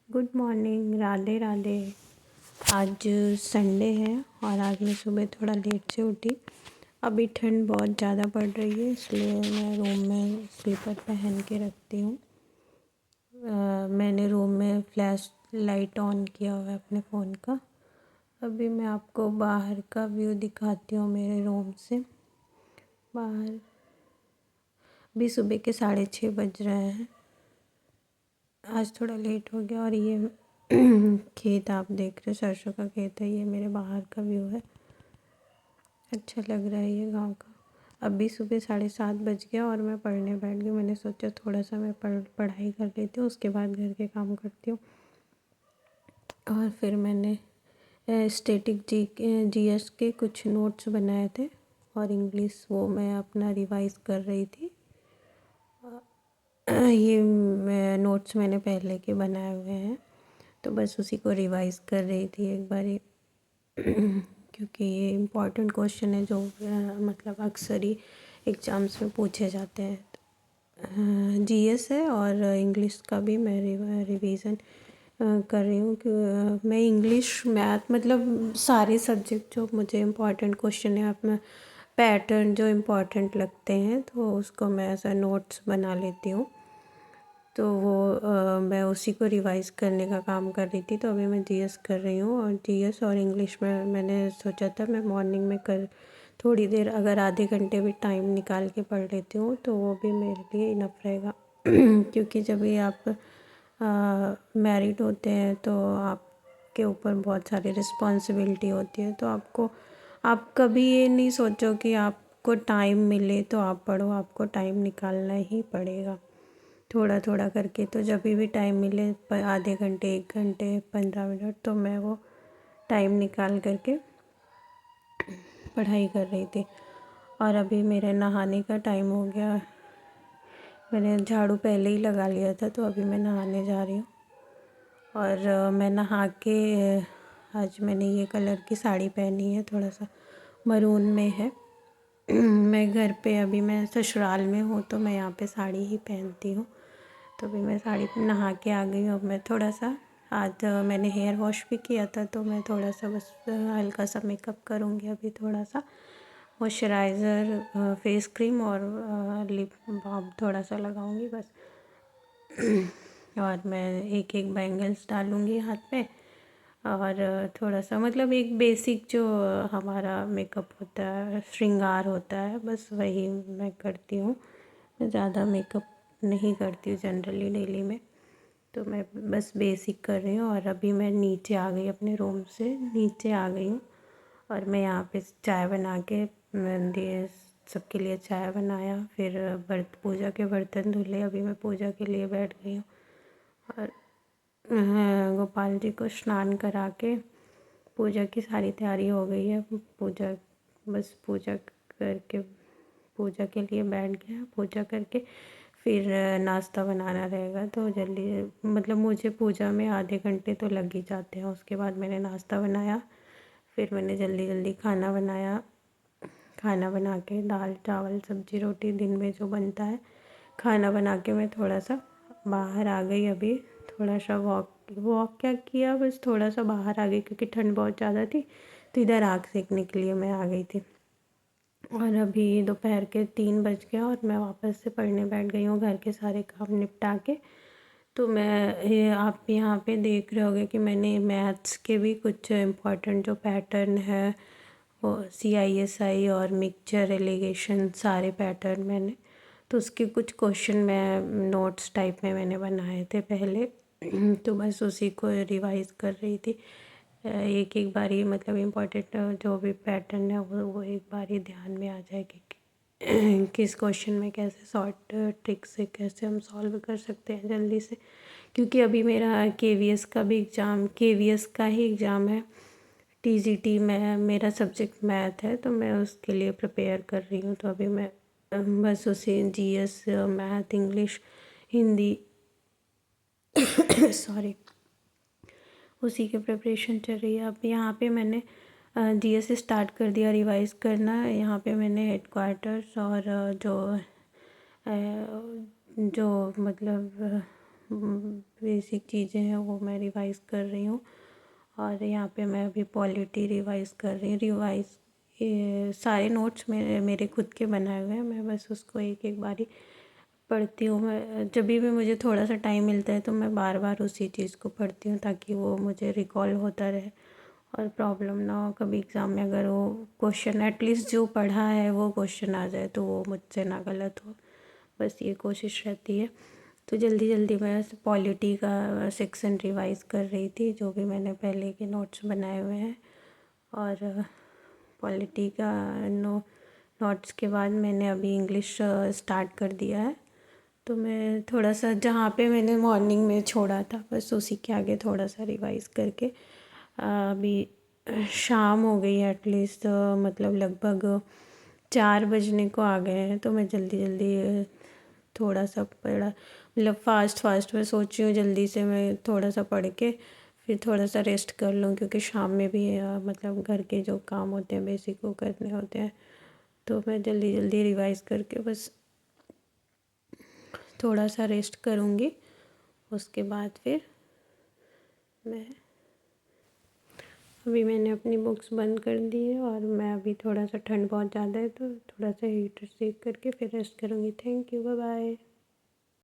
Good morning, Radhe Radhe. आज Sunday है और आज मैं सुबह थोड़ा लेट से उठी। अभी ठंड बहुत ज़्यादा पड़ रही है, इसलिए मैं रूम में स्लीपर पहन के रखती हूँ। मैंने रूम में फ्लैश लाइट ऑन किया हुआ है अपने फ़ोन का। अभी मैं आपको बाहर का व्यू दिखाती हूँ मेरे रूम से। बाहर भी सुबह के 6:30 बज रहे हैं। आज थोड़ा लेट हो गया और ये खेत आप देख रहे हो, सरसों का खेत है। ये मेरे बाहर का व्यू है। अच्छा लग रहा है ये गांव का। अभी सुबह 7:30 बज गया और मैं पढ़ने बैठ गई। मैंने सोचा थोड़ा सा मैं पढ़ाई कर लेती हूँ, उसके बाद घर के काम करती हूँ। और फिर मैंने स्टैटिक जीएस के कुछ नोट्स बनाए थे और इंग्लिश वो मैं अपना रिवाइज़ कर रही थी। ये नोट्स मैंने पहले के बनाए हुए हैं, तो बस उसी को रिवाइज़ कर रही थी एक बारी क्योंकि ये इम्पॉर्टेंट क्वेश्चन है जो मतलब अक्सर ही एग्ज़ाम्स में पूछे जाते हैं। जीएस है और इंग्लिश का भी मैं रिवीजन कर रही हूँ कि मैं इंग्लिश मैथ मतलब सारे सब्जेक्ट जो मुझे इम्पॉर्टेंट क्वेश्चन है अपना पैटर्न जो इम्पॉर्टेंट लगते हैं तो उसको मैं ऐसा नोट्स बना लेती हूँ। तो वो मैं उसी को रिवाइज़ करने का काम कर रही थी। तो अभी मैं जीएस कर रही हूँ और जीएस और इंग्लिश में मैंने सोचा था मैं मॉर्निंग में कर थोड़ी देर अगर आधे घंटे भी टाइम निकाल के पढ़ लेती हूँ तो वो भी मेरे लिए इनफ रहेगा क्योंकि जब भी आप मैरिड होते हैं तो आपके ऊपर बहुत सारी रिस्पॉन्सिबिलिटी होती है। तो आप कभी ये नहीं सोचो कि आपको टाइम मिले तो आप पढ़ो, आपको टाइम निकालना ही पड़ेगा थोड़ा थोड़ा करके। तो जब भी टाइम मिले आधे घंटे 1 घंटे 15 मिनट तो मैं वो टाइम निकाल करके पढ़ाई कर रही थी। और अभी मेरे नहाने का टाइम हो गया। मैंने झाड़ू पहले ही लगा लिया था तो अभी मैं नहाने जा रही हूँ। और मैं नहा के आज मैंने ये कलर की साड़ी पहनी है, थोड़ा सा मरून में है। मैं घर पे अभी मैं ससुराल में हूँ तो मैं यहाँ पे साड़ी ही पहनती हूँ। तो अभी मैं साड़ी पे नहा के आ गई हूँ। अब मैं थोड़ा सा आज मैंने हेयर वॉश भी किया था तो मैं थोड़ा सा बस हल्का सा मेकअप करूँगी। अभी थोड़ा सा मॉइस्चराइज़र, फेस क्रीम और लिप बाम थोड़ा सा लगाऊंगी बस। और मैं एक एक बैंगल्स डालूँगी हाथ पे और थोड़ा सा मतलब एक बेसिक जो हमारा मेकअप होता है, श्रृंगार होता है, बस वही मैं करती हूँ। मैं ज़्यादा मेकअप नहीं करती हूँ जनरली डेली में, तो मैं बस बेसिक कर रही हूँ। और अभी मैं नीचे आ गई, अपने रूम से नीचे आ गई हूँ और मैं यहाँ पे चाय बना के मैंने सबके लिए चाय बनाया। फिर पूजा के बर्तन धुले। अभी मैं पूजा के लिए बैठ गई हूँ और गोपाल जी को स्नान करा के पूजा की सारी तैयारी हो गई है। पूजा करके पूजा के लिए बैठ गया। पूजा करके फिर नाश्ता बनाना रहेगा तो जल्दी मतलब मुझे पूजा में आधे घंटे तो लग ही जाते हैं। उसके बाद मैंने नाश्ता बनाया, फिर मैंने जल्दी जल्दी खाना बनाया। खाना बना के दाल चावल सब्जी रोटी दिन में जो बनता है खाना बना के मैं थोड़ा सा बाहर आ गई। अभी थोड़ा सा वॉक क्या किया, बस थोड़ा सा बाहर आ गई क्योंकि ठंड बहुत ज़्यादा थी तो इधर आग सेकने के लिए मैं आ गई थी। और अभी दोपहर के 3 बज गया और मैं वापस से पढ़ने बैठ गई हूँ घर के सारे काम निपटा के। तो आप यहाँ पे देख रहे होगे कि मैंने मैथ्स के भी कुछ इम्पोर्टेंट जो पैटर्न है वो CISI और मिक्सचर एलिगेशन सारे पैटर्न मैंने तो उसके कुछ क्वेश्चन मैं नोट्स टाइप में मैंने बनाए थे पहले। तो बस उसी को रिवाइज़ कर रही थी। एक एक बारी मतलब इम्पोर्टेंट जो भी पैटर्न है वो एक बारी ध्यान में आ जाएगी कि किस क्वेश्चन में कैसे शॉर्ट ट्रिक से कैसे हम सॉल्व कर सकते हैं जल्दी से। क्योंकि अभी मेरा KVS का भी एग्ज़ाम KVS का ही एग्ज़ाम है। TGT में मेरा सब्जेक्ट मैथ है तो मैं उसके लिए प्रिपेयर कर रही हूँ। तो अभी मैं बस उसी GS math English Hindi sorry उसी की प्रिपरेशन चल रही है। अब यहाँ पे मैंने GS स्टार्ट कर दिया रिवाइज़ करना। यहाँ पे मैंने हेडक्वार्टर्स और जो मतलब बेसिक चीज़ें हैं वो मैं रिवाइज़ कर रही हूँ। और यहाँ पे मैं अभी पॉलिटी रिवाइज़ कर रही हूँ। ये सारे नोट्स मेरे मेरे खुद के बनाए हुए हैं, मैं बस उसको एक एक बारी पढ़ती हूँ। मैं जब भी मुझे थोड़ा सा टाइम मिलता है तो मैं बार बार उसी चीज़ को पढ़ती हूँ, ताकि वो मुझे रिकॉल होता रहे और प्रॉब्लम ना हो कभी एग्ज़ाम में। अगर वो क्वेश्चन एटलीस्ट जो पढ़ा है वो क्वेश्चन आ जाए तो वो मुझसे ना गलत हो, बस ये कोशिश रहती है। तो जल्दी जल्दी मैं पॉलिटी का सेक्शन रिवाइज़ कर रही थी, जो भी मैंने पहले के नोट्स बनाए हुए हैं। और पॉलिटी का नोट्स के बाद मैंने अभी इंग्लिश स्टार्ट कर दिया है। तो मैं थोड़ा सा जहाँ पे मैंने मॉर्निंग में छोड़ा था बस उसी के आगे थोड़ा सा रिवाइज़ करके अभी शाम हो गई है। एटलीस्ट मतलब लगभग 4 बजने को आ गए हैं, तो मैं जल्दी जल्दी थोड़ा सा पढ़ा, मतलब फास्ट फास्ट मैं सोच रही हूँ जल्दी से मैं थोड़ा सा पढ़ के फिर थोड़ा सा रेस्ट कर लूँ, क्योंकि शाम में भी मतलब घर के जो काम होते हैं बेसिक वो करने होते हैं। तो मैं जल्दी जल्दी रिवाइज़ करके बस थोड़ा सा रेस्ट करूँगी, उसके बाद फिर मैं अभी मैंने अपनी बुक्स बंद कर दी है और मैं अभी थोड़ा सा ठंड बहुत ज़्यादा है तो थोड़ा सा हीटर सेक करके फिर रेस्ट करूँगी। Thank you, bye bye.